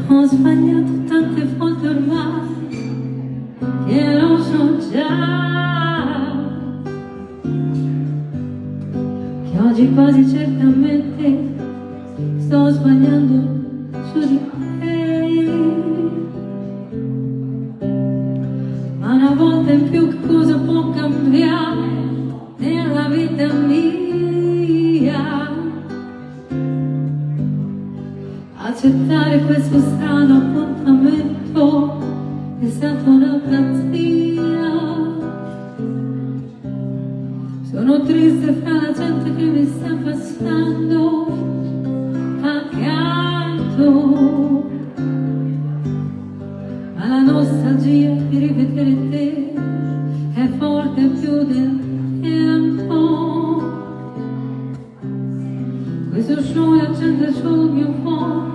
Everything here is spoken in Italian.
Ho sbagliato tante volte ormai, che lo so già, che oggi quasi certamente sto sbagliando su di te. Ma una volta in più che cosa può cambiare nella vita mia? Accettare questo strano appuntamento è stata una pazzia. Sono triste fra la gente che mi sta passando accanto, ma la nostalgia di rivedere te è forte più del tempo. Questo show accende sul mio cuore